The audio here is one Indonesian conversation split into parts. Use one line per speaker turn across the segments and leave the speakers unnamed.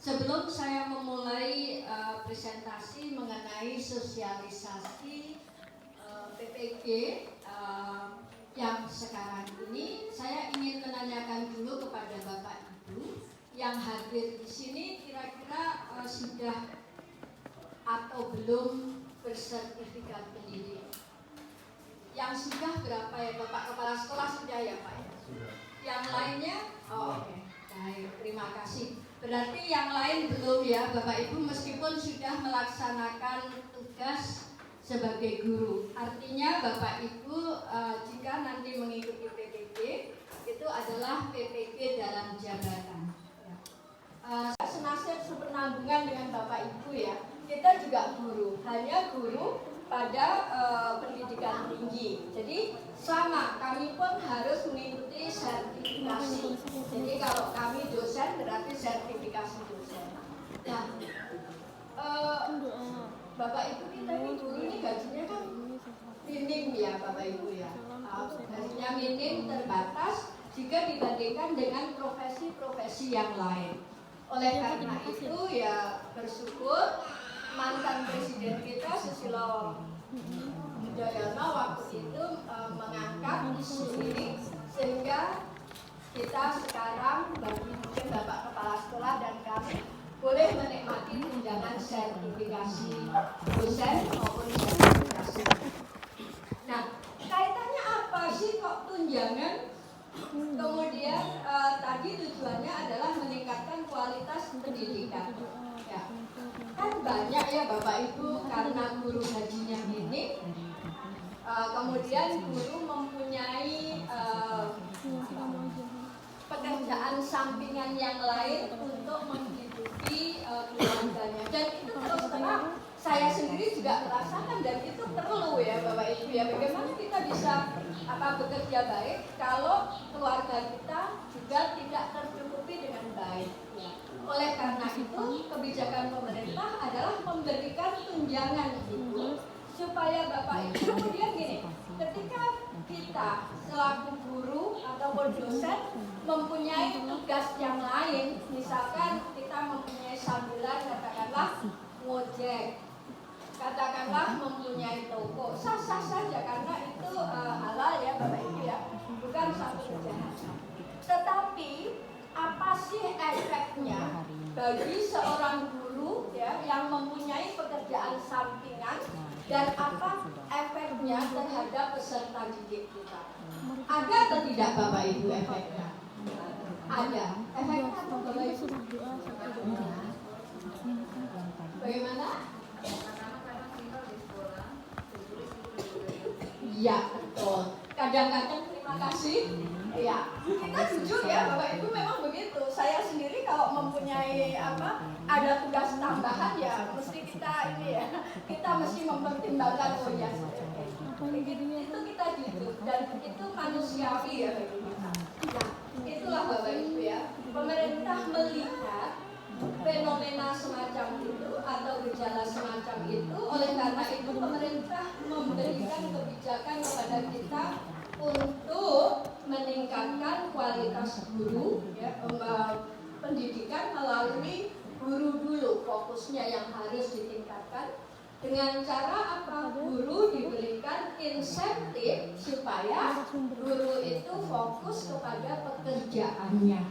Sebelum saya memulai presentasi mengenai sosialisasi PPG yang sekarang ini, saya ingin menanyakan dulu kepada Bapak Ibu yang hadir di sini, kira-kira sudah atau belum bersertifikat pendidik. Yang sudah berapa ya Bapak Kepala Sekolah sudah ya Pak? Sudah. Yang lainnya? Oh, oke. Baik, terima kasih. Berarti yang lain belum ya Bapak Ibu, meskipun sudah melaksanakan tugas sebagai guru. Artinya Bapak Ibu jika nanti mengikuti PPG itu adalah PPG dalam jabatan. Senasib sepenanggungan dengan Bapak Ibu ya. Kita juga guru, hanya guru pada pendidikan tinggi. Jadi sama, kami pun harus mengikuti sertifikasi. Jadi kalau kami dosen berarti sertifikasi dosen. Nah, Bapak Ibu kita ini guru ini gajinya kan minim ya Bapak Ibu ya. Gajinya minim, terbatas jika dibandingkan dengan profesi-profesi yang lain. Oleh karena itu ya bersyukur mantan presiden kita Susilo Yudhoyono waktu itu mengangkat isu ini sehingga kita sekarang bagi mungkin Bapak Kepala Sekolah dan kami boleh menikmati tunjangan sertifikasi dosen maupun sertifikasi. Nah, kaitannya apa sih kok tunjangan? Kemudian tadi tujuannya adalah meningkatkan kualitas pendidikan. Ya. Kan banyak ya Bapak Ibu, karena guru gajinya minim, kemudian guru mempunyai pekerjaan sampingan yang lain untuk menghidupi keluarganya. Dan itu terus terang saya sendiri juga merasakan dan itu perlu ya Bapak Ibu ya. Bagaimana kita bisa bekerja baik kalau keluarga kita juga tidak tercukupi dengan baik. Ya. Oleh karena itu kebijakan pemerintah adalah memberikan tunjangan itu supaya Bapak Ibu kemudian gini, ketika kita selaku guru ataupun dosen mempunyai tugas yang lain, misalkan kita mempunyai sambilan katakanlah ngojek, katakanlah mempunyai toko, sah-sah saja karena itu halal ya Bapak Ibu ya, bukan satu kejahatan. Tetapi apa sih efeknya bagi seorang guru ya yang mempunyai pekerjaan sampingan dan apa efeknya terhadap peserta didik kita? Ada atau tidak Bapak Ibu efeknya? Ada. Efeknya apa Bapak Ibu? Bagaimana? Iya betul. Kadang-kadang terima kasih. Ya, kita jujur ya Bapak Ibu memang begitu. Saya sendiri kalau mempunyai ada tugas tambahan ya mesti kita ini ya, kita mesti mempertimbangkan oh ya. Itu kita jujur dan itu manusiawi ya bagi kita. Nah, itulah Bapak Ibu ya. Pemerintah melihat fenomena semacam itu atau gejala semacam itu, oleh karena itu pemerintah memberikan kebijakan kepada kita untuk meningkatkan kualitas guru ya, pendidikan melalui guru dulu, fokusnya yang harus ditingkatkan dengan cara apa? Guru diberikan insentif supaya guru itu fokus kepada pekerjaannya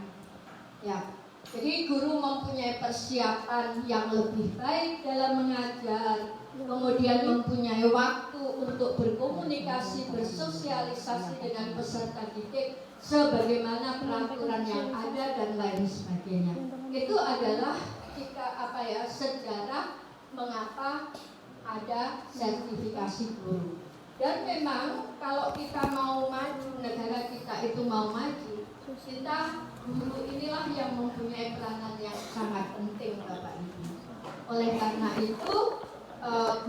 ya. Jadi guru mempunyai persiapan yang lebih baik dalam mengajar, kemudian mempunyai waktu untuk berkomunikasi, bersosialisasi dengan peserta didik sebagaimana peraturan yang ada dan lain sebagainya. Itu adalah sejarah mengapa ada sertifikasi guru. Dan memang kalau kita mau maju, negara kita itu mau maju, kita guru inilah yang mempunyai peranan yang sangat penting Bapak Ibu. Oleh karena itu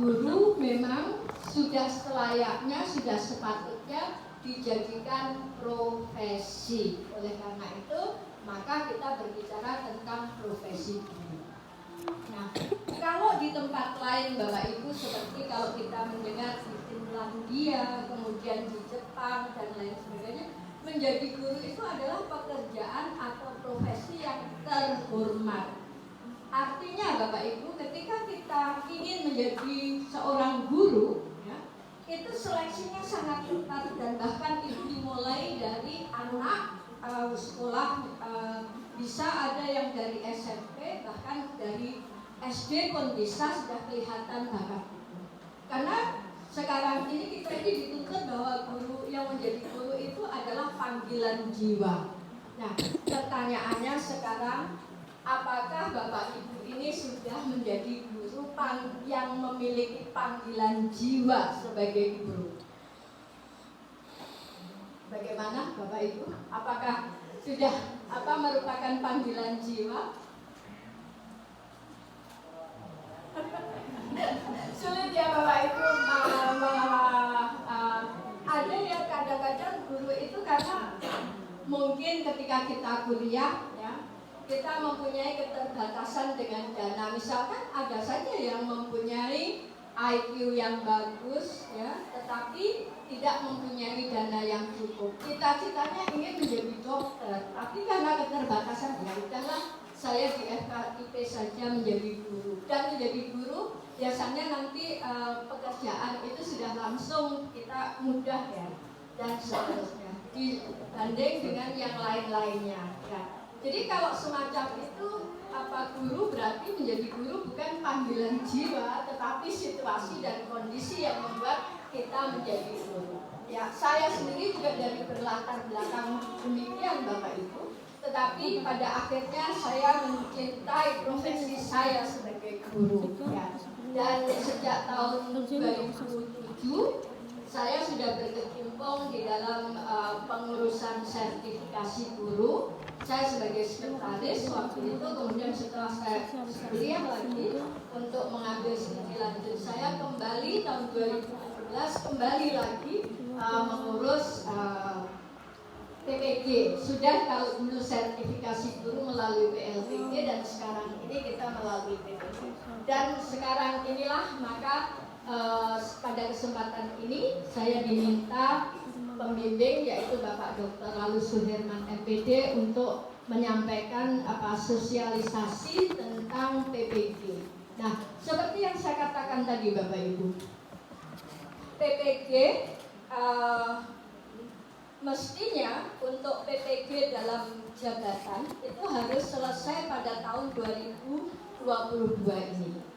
guru memang sudah selayaknya, sudah sepatutnya dijadikan profesi. Oleh karena itu maka kita berbicara tentang profesi guru. Nah, kalau di tempat lain Bapak Ibu seperti kalau kita mendengar di Finlandia, kemudian di Jepang dan lain sebagainya, menjadi guru itu adalah pekerjaan atau profesi yang terhormat. Artinya Bapak Ibu, ketika kita ingin menjadi seorang guru, ya, itu seleksinya sangat ketat dan bahkan itu dimulai dari anak sekolah, bisa ada yang dari SMP, bahkan dari SD pun bisa sudah kelihatan bakat. Karena sekarang ini kita dituntut bahwa guru yang menjadi guru itu adalah panggilan jiwa. Nah, pertanyaannya sekarang, apakah Bapak Ibu ini sudah menjadi guru yang memiliki panggilan jiwa sebagai guru? Bagaimana Bapak Ibu? Apakah sudah merupakan panggilan jiwa? Sulit ya Bapak Ibu. Ada yang kadang-kadang guru itu karena mungkin ketika kita kuliah, ya, kita mempunyai keterbatasan dengan dana. Misalkan ada saja yang mempunyai IQ yang bagus, ya, tetapi tidak mempunyai dana yang cukup. Cita-citanya ingin menjadi dokter, tapi karena keterbatasan, ya udahlah, saya di FKIP saja menjadi guru. Dan menjadi guru biasanya nanti pekerjaan itu sudah langsung kita mudah, ya, dan seterusnya dibanding dengan yang lain-lainnya, ya. Jadi kalau semacam itu, guru berarti menjadi guru bukan panggilan jiwa, tetapi situasi dan kondisi yang membuat kita menjadi guru. Ya, saya sendiri juga dari berlatar belakang demikian Bapak Ibu, tetapi pada akhirnya saya mencintai profesi saya sebagai guru, ya. Dan sejak tahun 2007 saya sudah berkecimpung di dalam pengurusan sertifikasi guru. Saya sebagai sekretaris waktu itu, kemudian setelah saya kuliah lagi untuk mengambil studi lanjut, saya kembali tahun 2017 kembali lagi mengurus PPG. Sudah kalau dulu sertifikasi guru melalui PLPG dan sekarang ini kita melalui PPG. Dan sekarang inilah maka pada kesempatan ini saya diminta pembimbing yaitu Bapak Dr. Lalu Suherman MPD untuk menyampaikan sosialisasi tentang PPG. Nah, seperti yang saya katakan tadi Bapak Ibu, PPG mestinya untuk PPG dalam jabatan itu harus selesai pada tahun 2022 ini.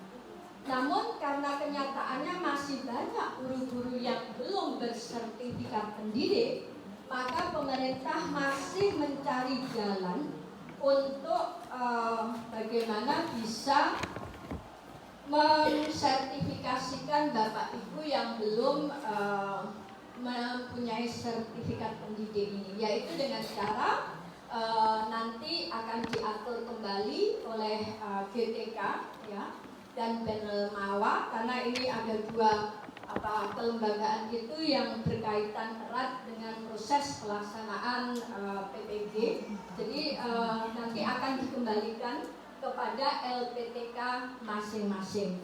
Namun karena kenyataannya masih banyak guru-guru yang belum bersertifikat pendidik, maka pemerintah masih mencari jalan untuk bagaimana bisa mensertifikasikan Bapak Ibu yang belum mempunyai sertifikat pendidik ini, yaitu dengan cara nanti akan diatur kembali oleh GTK, ya, dan panel MAWA, karena ini ada dua kelembagaan itu yang berkaitan erat dengan proses pelaksanaan PPG. Jadi nanti akan dikembalikan kepada LPTK masing-masing.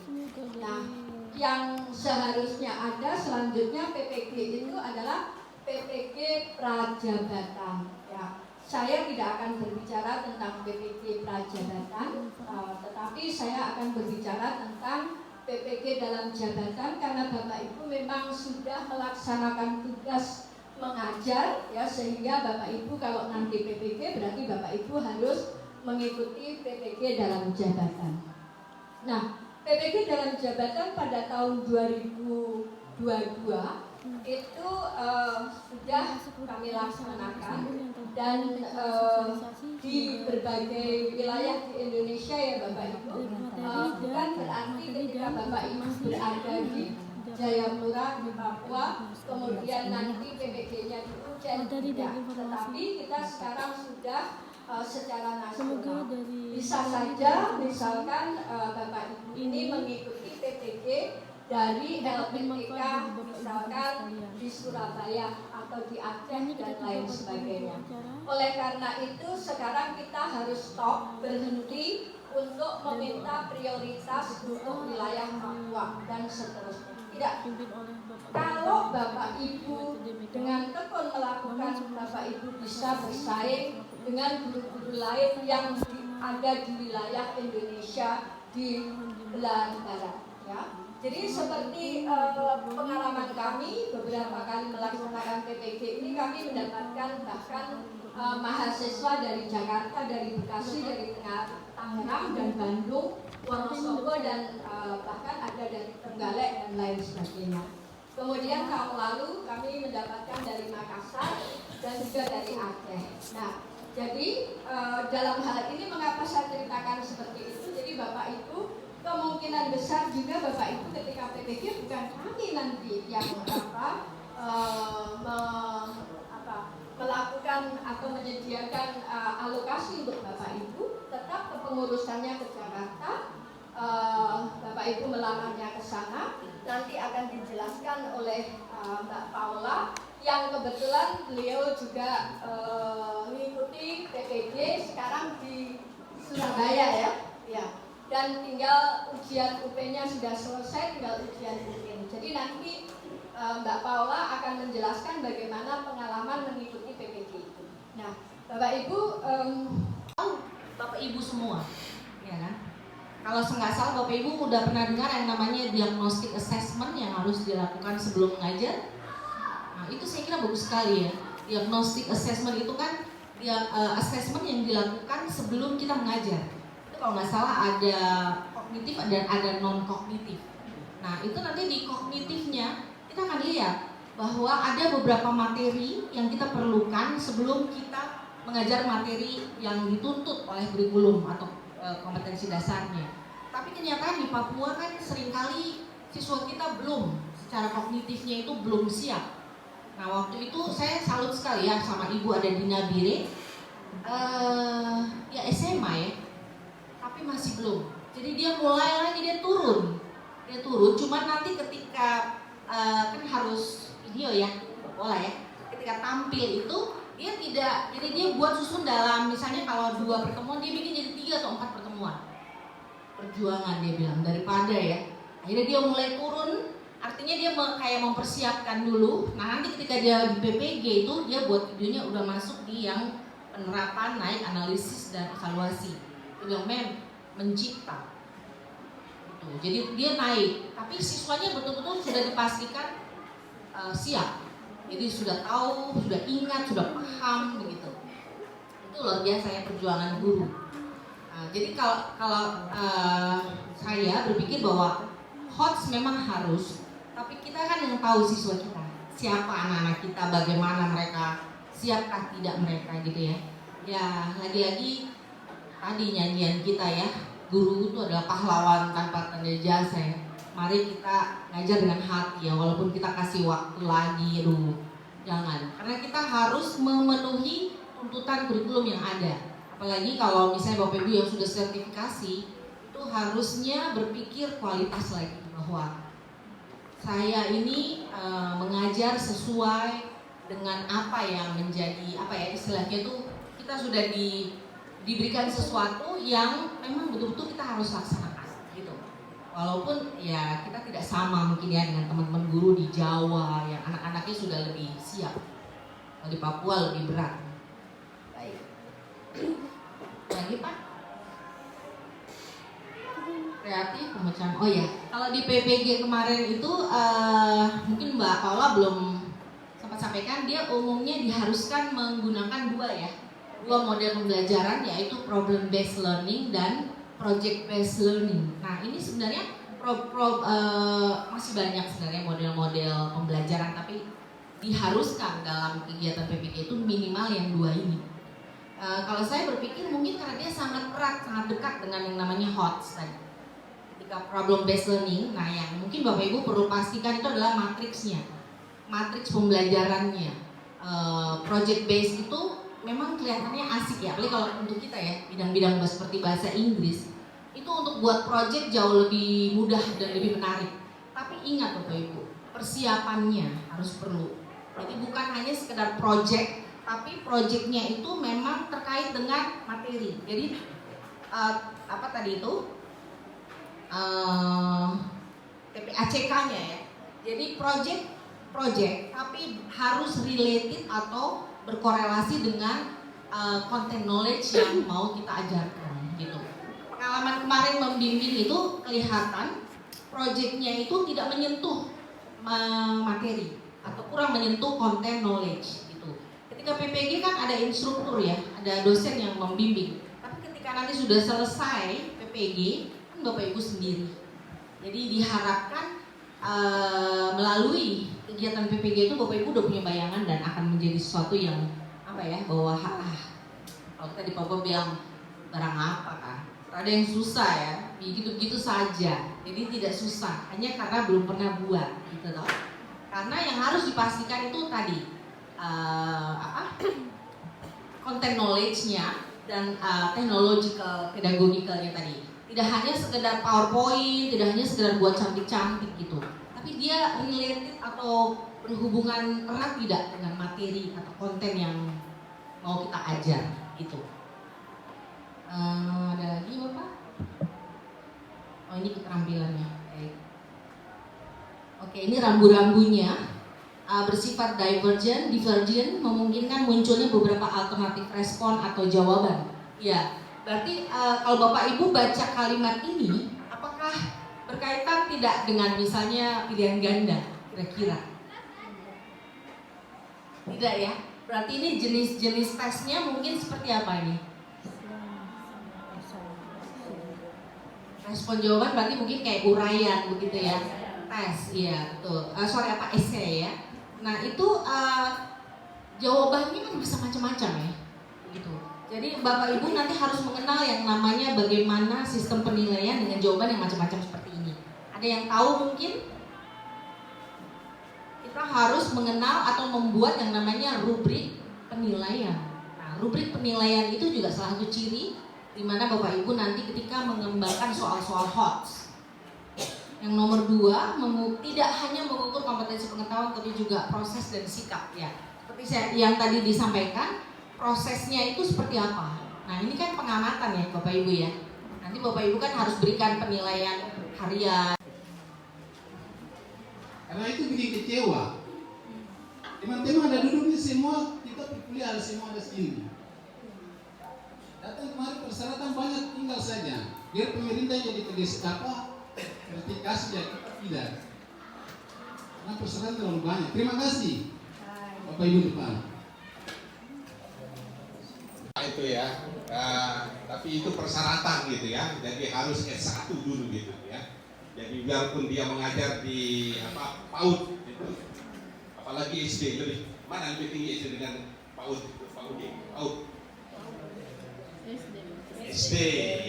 Nah, yang seharusnya ada selanjutnya PPG itu adalah PPG prajabatan, ya. Saya tidak akan berbicara tentang PPG prajabatan, tetapi saya akan berbicara tentang PPG dalam jabatan, karena Bapak Ibu memang sudah melaksanakan tugas mengajar, ya, sehingga Bapak Ibu kalau nanti PPG berarti Bapak Ibu harus mengikuti PPG dalam jabatan. Nah, PPG dalam jabatan pada tahun 2022 itu sudah kami laksanakan, dan di berbagai wilayah di Indonesia, ya Bapak Ibu. Bukan berarti ketika Bapak Ibu berada di Jayapura, di Papua, kemudian nanti PPG-nya di Ujen, tidak. Tetapi kita sekarang sudah secara nasional. Bisa saja misalkan Bapak Ibu ini mengikuti PPG dari LPTK misalkan di Surabaya atau di Aceh dan lain sebagainya. Oleh karena itu sekarang kita harus stop, berhenti untuk meminta prioritas untuk wilayah Papua dan seterusnya. Tidak. Kalau Bapak Ibu dengan tekun melakukan, Bapak Ibu bisa bersaing dengan guru-guru lain yang ada di wilayah Indonesia di belah barat. Ya. Jadi seperti pengalaman kami beberapa kali melaksanakan PPG ini, kami mendapatkan bahkan mahasiswa dari Jakarta, dari Bekasi, dari Tangerang dan Bandung, Wonosobo, dan bahkan ada dari Trenggalek dan lain sebagainya. Kemudian tahun lalu kami mendapatkan dari Makassar dan juga dari Aceh. Nah, jadi dalam hal ini mengapa saya ceritakan seperti itu? Jadi Bapak Ibu, kemungkinan besar juga Bapak Ibu ketika PPG bukan kami nanti yang melakukan atau menyediakan alokasi untuk Bapak Ibu, tetap kepengurusannya ke Jakarta. Bapak Ibu melamarnya ke sana, nanti akan dijelaskan oleh Mbak Paula yang kebetulan beliau juga mengikuti PPG sekarang di Surabaya ya. Ya. Dan tinggal ujian UP-nya sudah selesai, tinggal ujian UP. Jadi nanti Mbak Paula akan menjelaskan bagaimana pengalaman mengikuti PPG itu. Nah, Bapak Ibu,
Bapak Ibu semua, ya kan? Kalau nggak salah Bapak Ibu udah pernah dengar yang namanya diagnostic assessment yang harus dilakukan sebelum mengajar. Nah, itu saya kira bagus sekali ya. Diagnostic assessment itu kan assessment yang dilakukan sebelum kita mengajar. Kalau nggak salah ada kognitif dan ada non kognitif. Nah itu nanti di kognitifnya kita akan lihat bahwa ada beberapa materi yang kita perlukan sebelum kita mengajar materi yang dituntut oleh kurikulum atau kompetensi dasarnya. Tapi kenyataan di Papua kan seringkali siswa kita belum secara kognitifnya itu belum siap. Nah waktu itu saya salut sekali ya sama Ibu ada di Nabire, ya SMA ya. Tapi masih belum. Jadi dia mulai lagi, dia turun, cuman nanti ketika kan harus video ya, bola ya, ketika tampil itu dia tidak, jadi dia buat susun dalam, misalnya kalau 2 pertemuan dia bikin jadi 3 atau 4 pertemuan. Perjuangan dia bilang, daripada ya, akhirnya dia mulai turun, artinya dia kayak mempersiapkan dulu. Nah nanti ketika dia di PPG itu dia buat videonya udah masuk di yang penerapan, naik, analisis dan evaluasi. Dia bilang mencipta gitu. Jadi dia naik, tapi siswanya betul-betul sudah dipastikan siap. Jadi sudah tahu, sudah ingat, sudah paham begitu. Itu luar biasa ya perjuangan guru. Jadi kalau saya berpikir bahwa HOTS memang harus, tapi kita kan yang tahu siswa kita, siapa anak-anak kita, bagaimana mereka, siapkah tidak mereka gitu ya. Ya lagi-lagi tadi nyanyian kita ya, guru itu adalah pahlawan tanpa tanda jasa ya. Mari kita ngajar dengan hati ya, walaupun kita kasih waktu lagi, jangan. Karena kita harus memenuhi tuntutan kurikulum yang ada. Apalagi kalau misalnya Bapak Ibu yang sudah sertifikasi, itu harusnya berpikir kualitas lagi, bahwa saya ini mengajar sesuai dengan apa yang menjadi istilahnya itu kita sudah diberikan sesuatu yang memang betul-betul kita harus laksanakan gitu. Walaupun ya kita tidak sama mungkin ya dengan teman-teman guru di Jawa yang anak-anaknya sudah lebih siap. Kalau di Papua lebih berat. Baik. Lagi Pak? Kreatif pemecahan. Oh ya, kalau di PPG kemarin itu mungkin Mbak Paula belum sempat sampaikan, dia umumnya diharuskan menggunakan 2 model pembelajaran, yaitu problem based learning dan project based learning. Nah ini sebenarnya masih banyak sebenarnya model-model pembelajaran, tapi diharuskan dalam kegiatan PPG itu minimal yang 2 ini. Kalau saya berpikir mungkin karena dia sangat erat, sangat dekat dengan yang namanya HOTS tadi. Ketika problem based learning, nah yang mungkin Bapak Ibu perlu pastikan itu adalah matriksnya, matriks pembelajarannya. Project based itu memang kelihatannya asik ya, apalagi kalau untuk kita ya, bidang-bidang seperti bahasa Inggris, itu untuk buat project jauh lebih mudah dan lebih menarik. Tapi ingat Bapak Ibu, persiapannya harus perlu. Jadi bukan hanya sekedar project, tapi projectnya itu memang terkait dengan materi. Jadi apa tadi itu? TPACK-nya ya. Jadi project, tapi harus related atau berkorelasi dengan content knowledge yang mau kita ajarkan. gitu. Pengalaman kemarin membimbing itu kelihatan proyeknya itu tidak menyentuh materi atau kurang menyentuh konten knowledge gitu. Ketika PPG kan ada instruktur ya, ada dosen yang membimbing. Tapi ketika nanti sudah selesai PPG, kan Bapak Ibu sendiri. Jadi diharapkan melalui kegiatan PPG itu Bapak Ibu udah punya bayangan dan akan menjadi sesuatu yang apa ya, bahwa kalau kita di Papua bilang barang apa kan, ada yang susah ya, begitu-begitu saja. Jadi tidak susah, hanya karena belum pernah buat gitu loh. Karena yang harus dipastikan itu tadi content knowledge-nya dan technological, pedagogicalnya tadi. Tidak hanya sekedar PowerPoint, tidak hanya sekedar buat cantik-cantik gitu. Tapi dia related atau berhubungan erat tidak dengan materi atau konten yang mau kita ajar gitu. Ada lagi Bapak? Oh ini keterampilannya. Oke, ini rambu-rambunya bersifat divergent, memungkinkan munculnya beberapa alternatif respon atau jawaban. Ya. Berarti kalau Bapak Ibu baca kalimat ini, apakah berkaitan tidak dengan misalnya pilihan ganda kira-kira? Tidak ya? Berarti ini jenis-jenis tesnya mungkin seperti apa ini? Respon jawaban berarti mungkin kayak uraian begitu ya? Tes, iya betul. Essay ya. Nah itu jawabannya kan bisa macam-macam ya, gitu. Jadi Bapak Ibu nanti harus mengenal yang namanya bagaimana sistem penilaian dengan jawaban yang macam-macam seperti ini. Ada yang tahu mungkin? Kita harus mengenal atau membuat yang namanya rubrik penilaian. Nah, rubrik penilaian itu juga salah satu ciri di mana Bapak Ibu nanti ketika mengembangkan soal-soal HOTS. Yang nomor 2, tidak hanya mengukur kompetensi pengetahuan tapi juga proses dan sikap ya. Seperti yang tadi disampaikan, prosesnya itu seperti apa? Nah ini kan pengamatan ya Bapak Ibu ya. Nanti Bapak Ibu kan harus berikan penilaian harian.
Karena itu bikin kecewa. Teman-teman ada duduknya semua, kita kuliah semua ada sini. Datang kemarin persyaratan banyak, tinggal saja. Biar pemerintah jadi tegas verifikasi ya kita tidak. Karena persyaratan terlalu banyak. Terima kasih Bapak Ibu depan.
Itu ya, tapi itu persyaratan gitu ya, jadi harus S1 dulu gitu ya. Jadi biarpun dia mengajar di PAUD gitu, apalagi SD mana lebih tinggi SD dengan PAUD SD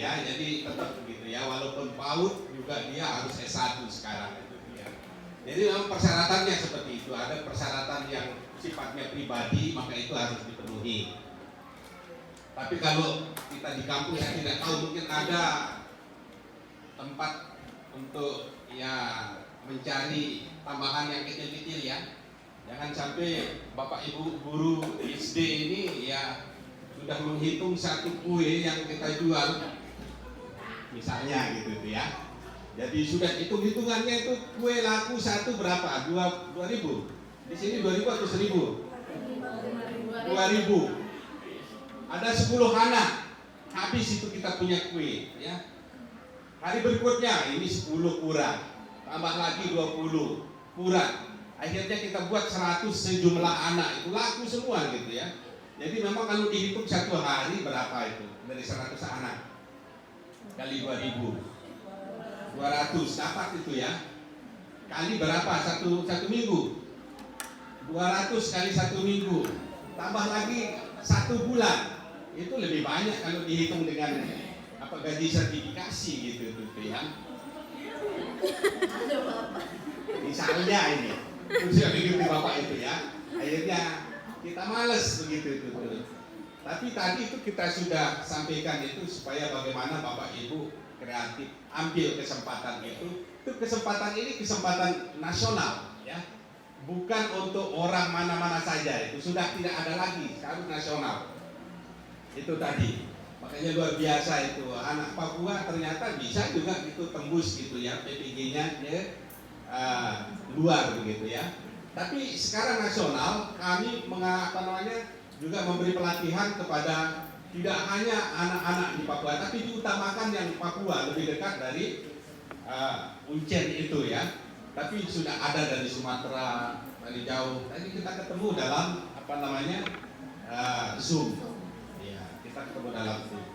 ya, jadi tetap begitu ya, walaupun PAUD juga dia harus S1 sekarang gitu ya. Jadi memang persyaratannya seperti itu, ada persyaratan yang sifatnya pribadi maka itu harus dipenuhi. Tapi kalau kita di kampus saya tidak tahu, mungkin ada tempat untuk ya mencari tambahan yang kecil-kecil ya. Jangan sampai Bapak Ibu guru SD ini ya sudah menghitung satu kue yang kita jual, misalnya gitu ya. Jadi sudah hitung-hitungannya itu kue laku satu berapa? 2.000. Di sini 2.000 atau 1.000? 2.000. Ada 10 anak, habis itu kita punya kue ya. Hari berikutnya ini 10 kurang, tambah lagi 20 kurang. Akhirnya kita buat 100 sejumlah anak, itu laku semua gitu ya. Jadi memang kalau dihitung satu hari berapa itu? Dari 100 anak kali 2.000, 200 dapat itu ya. Kali berapa? Satu minggu? 200 kali 1 minggu, tambah lagi 1 bulan. Itu lebih banyak kalau dihitung dengan gaji sertifikasi gitu ya. Misalnya ini, sudah begitu Bapak itu ya. Akhirnya kita males begitu itu. Tapi tadi itu kita sudah sampaikan itu supaya bagaimana Bapak Ibu kreatif ambil kesempatan itu. Itu kesempatan ini kesempatan nasional ya. Bukan untuk orang mana-mana saja, itu sudah tidak ada lagi, harus nasional. Itu tadi, makanya luar biasa itu, anak Papua ternyata bisa juga itu tembus gitu ya, PPG-nya luar begitu ya. Tapi sekarang nasional kami juga memberi pelatihan kepada tidak hanya anak-anak di Papua, tapi diutamakan yang Papua lebih dekat dari Uncen itu ya. Tapi sudah ada dari Sumatera, dari jauh. Tadi kita ketemu dalam apa namanya Zoom. Ya, kita ketemu dalam Zoom.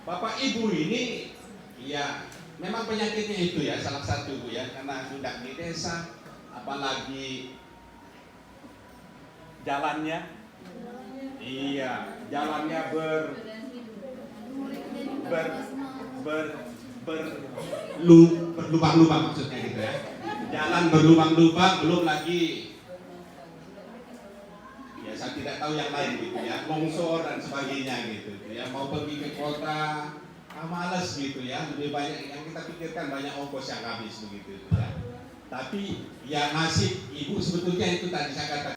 Bapak Ibu ini ya memang penyakitnya itu ya salah satu Bu ya, karena sudah di desa, apalagi jalannya, iya jalannya berlubang-lubang maksudnya gitu ya, jalan berlubang-lubang, belum lagi ya saya tidak tahu yang lain gitu ya, longsor dan sebagainya gitu ya, mau pergi ke kota malas gitu ya, lebih banyak yang kita pikirkan, banyak ongkos yang habis begitu ya. Tapi ya nasib ibu sebetulnya itu tadi saya katakan